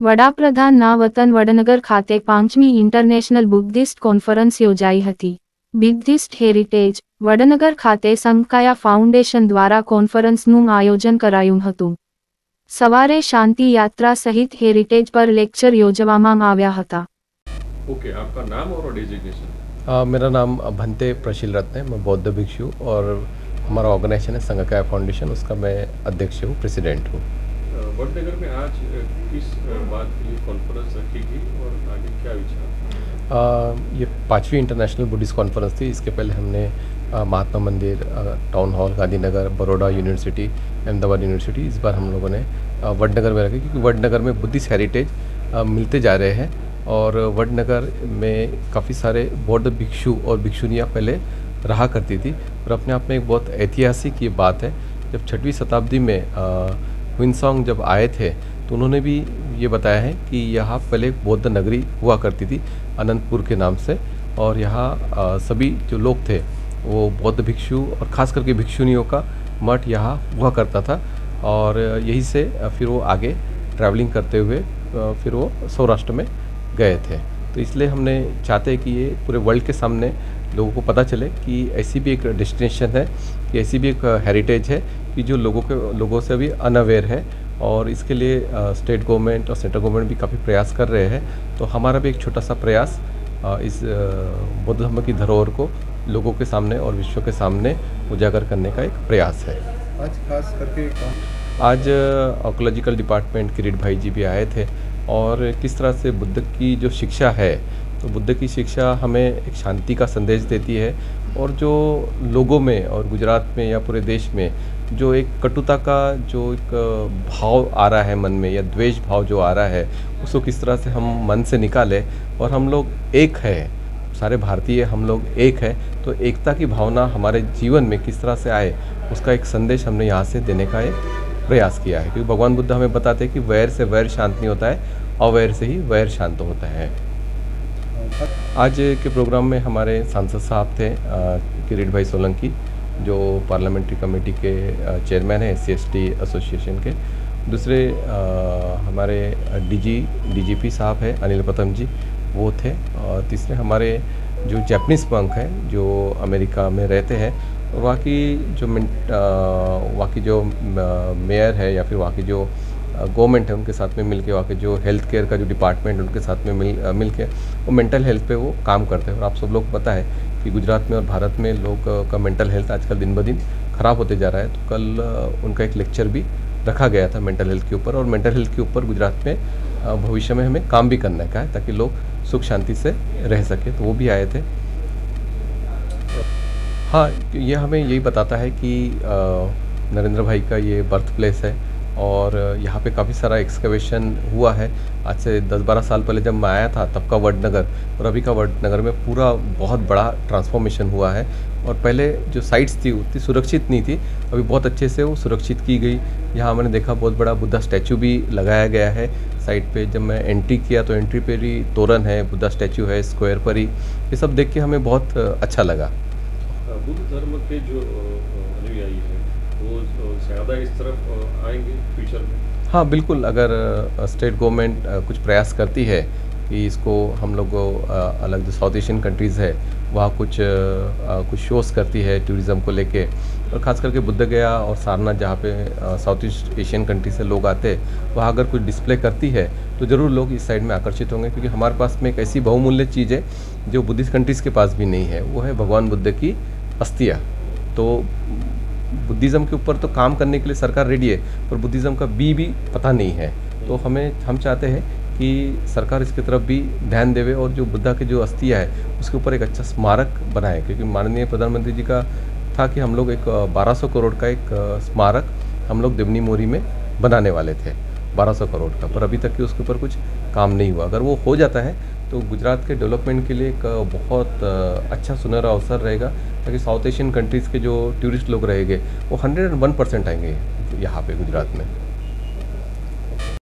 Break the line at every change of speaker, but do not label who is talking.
વડાપ્રધાનના વતન વડનગર ખાતે 5મી ઇન્ટરનેશનલ બુદ્ધિસ્ટ કોન્ફરન્સ યોજાઈ હતી. બુદ્ધિસ્ટ હેરિટેજ વડનગર ખાતે સંકાયા ફાઉન્ડેશન દ્વારા કોન્ફરન્સનું આયોજન કરાયું હતું. સવારે શાંતિ યાત્રા સહિત હેરિટેજ પર લેક્ચર યોજવામાં આવ્યા હતા.
ओके, आपका नाम और डेजिग्नेशन?
मेरा नाम भंते प्रशील रत्न है। मैं बौद्ध भिक्षु और हमारा ऑर्गेनाइजेशन है संकाया फाउंडेशन, उसका मैं अध्यक्ष हूँ, प्रेसिडेंट हूँ।
वडनगर में आज किस बात के लिए कॉन्फ्रेंस रखी गई और आगे क्या विचार?
ये 5वीं इंटरनेशनल बुद्धिस्ट कॉन्फ्रेंस थी। इसके पहले हमने महात्मा मंदिर, town hall, Gandhinagar, Baroda university, Ahmedabad university, इस बार हम लोगों ने वडनगर में रखी, क्योंकि वडनगर में बुद्धिस्ट हेरिटेज मिलते जा रहे हैं और वडनगर में काफ़ी सारे बौद्ध भिक्षु और भिक्षुनियाँ पहले रहा करती थी और अपने आप में एक बहुत ऐतिहासिक ये बात है। जब 6वीं शताब्दी में हुइनसांग जब आए थे तो उन्होंने भी ये बताया है कि यहाँ पहले एक बौद्ध नगरी हुआ करती थी अनंतपुर के नाम से, और यहाँ सभी जो लोग थे वो बौद्ध भिक्षु और ख़ास करके भिक्षुनियों का मठ यहाँ हुआ करता था। और यहीं से फिर वो आगे ट्रैवलिंग करते हुए फिर वो सौराष्ट्र में गए थे। तो इसलिए हमने चाहते हैं कि ये पूरे वर्ल्ड के सामने लोगों को पता चले कि ऐसी भी एक डेस्टिनेशन है, कि ऐसी भी एक हेरिटेज है कि जो लोगों से अभी अनअवेयर है, और इसके लिए स्टेट गवर्नमेंट और सेंट्रल गवर्नमेंट भी काफ़ी प्रयास कर रहे हैं। तो हमारा भी एक छोटा सा प्रयास इस बौद्ध धर्म की धरोहर को लोगों के सामने और विश्व के सामने उजागर करने का एक प्रयास है।
आज खास करके
आज आर्कोलॉजिकल डिपार्टमेंट किरीट भाई जी भी आए थे, और किस तरह से बुद्ध की जो शिक्षा है, तो बुद्ध की शिक्षा हमें एक शांति का संदेश देती है, और जो लोगों में और गुजरात में या पूरे देश में जो एक कटुता का जो एक भाव आ रहा है मन में, या द्वेष भाव जो आ रहा है, उसको किस तरह से हम मन से निकालें और हम लोग एक है, सारे भारतीय हम लोग एक है, तो एकता की भावना हमारे जीवन में किस तरह से आए, उसका एक संदेश हमने यहाँ से देने का एक प्रयास किया है। क्योंकि भगवान बुद्ध हमें बताते हैं कि वैर से वैर शांत नहीं होता है, अवैर से ही वैर शांत होता है। आज के प्रोग्राम में हमारे सांसद साहब थे किरीट भाई सोलंकी, जो पार्लियामेंट्री कमेटी के चेयरमैन हैं SC/ST एसोसिएशन के। दूसरे हमारे डीजीपी साहब हैं अनिल पतम जी, वो थे। और तीसरे हमारे जो जैपनीज़ मंक हैं जो अमेरिका में रहते हैं, और वहाँ की जो मेयर है या फिर वहाँ की जो गवर्नमेंट है उनके साथ में मिलके, वहाँ के जो हेल्थ केयर का जो डिपार्टमेंट है उनके साथ में मिलके वो मेंटल हेल्थ पे वो काम करते हैं। और आप सब लोग पता है कि गुजरात में और भारत में लोग का मेंटल हेल्थ आजकल दिन ब दिन ख़राब होते जा रहा है। तो कल उनका एक लेक्चर भी रखा गया था मेंटल हेल्थ के ऊपर, और मेंटल हेल्थ के ऊपर गुजरात में भविष्य में हमें काम भी करने का है ताकि लोग सुख शांति से रह सके। तो वो भी आए थे। हाँ, ये हमें यही बताता है कि नरेंद्र भाई का ये बर्थ प्लेस है, और यहाँ पे काफ़ी सारा एक्सकवेशन हुआ है। आज से 10-12 साल पहले जब मैं आया था तब का वडनगर और अभी का वडनगर में पूरा बहुत बड़ा ट्रांसफॉर्मेशन हुआ है। और पहले जो साइट्स थी उतनी सुरक्षित नहीं थी, अभी बहुत अच्छे से वो सुरक्षित की गई। यहाँ मैंने देखा बहुत बड़ा बुद्धा स्टैचू भी लगाया गया है साइट पे। जब मैं एंट्री किया तो एंट्री पे ही तोरण है, बुद्धा स्टैचू है स्क्वायर पर ही। ये सब देख के हमें बहुत अच्छा लगा।
बुद्ध धर्म के जो अनुयायी हैं वो ज़्यादा इस तरफ आएंगे फ्यूचर में?
हाँ बिल्कुल, अगर स्टेट गवर्नमेंट कुछ प्रयास करती है कि इसको हम लोग अलग जो साउथ एशियन कंट्रीज़ है वहाँ कुछ शोज़ करती है टूरिज़्म को लेके, और ख़ास करके बुद्ध गया और सारनाथ जहाँ पे साउथ ईस्ट एशियन कंट्री से लोग आते हैं, वहाँ अगर कुछ डिस्प्ले करती है तो ज़रूर लोग इस साइड में आकर्षित होंगे। क्योंकि हमारे पास में एक ऐसी बहुमूल्य चीज़ है जो बुद्धिस्ट कंट्रीज़ के पास भी नहीं है, वो है भगवान बुद्ध की अस्थियाँ। तो बुद्धिज़्म के ऊपर तो काम करने के लिए सरकार रेडी है, पर बुद्धिज़्म का भी पता नहीं है। तो हम चाहते हैं कि सरकार इसकी तरफ भी ध्यान देवे और जो बुद्धा की जो अस्थियाँ है उसके ऊपर एक अच्छा स्मारक बनाए। क्योंकि माननीय प्रधानमंत्री जी का था कि हम लोग एक 1200 करोड़ का एक स्मारक हम लोग देवनी मोरी में बनाने वाले थे, 1200 करोड़ का, पर अभी तक कि उसके ऊपर कुछ काम नहीं हुआ। अगर वो हो जाता है तो गुजरात के डेवलपमेंट के लिए एक बहुत अच्छा सुनहरा अवसर रहेगा, ताकि साउथ एशियन कंट्रीज़ के जो टूरिस्ट लोग रहेंगे वो 101% आएंगे यहाँ पे गुजरात में।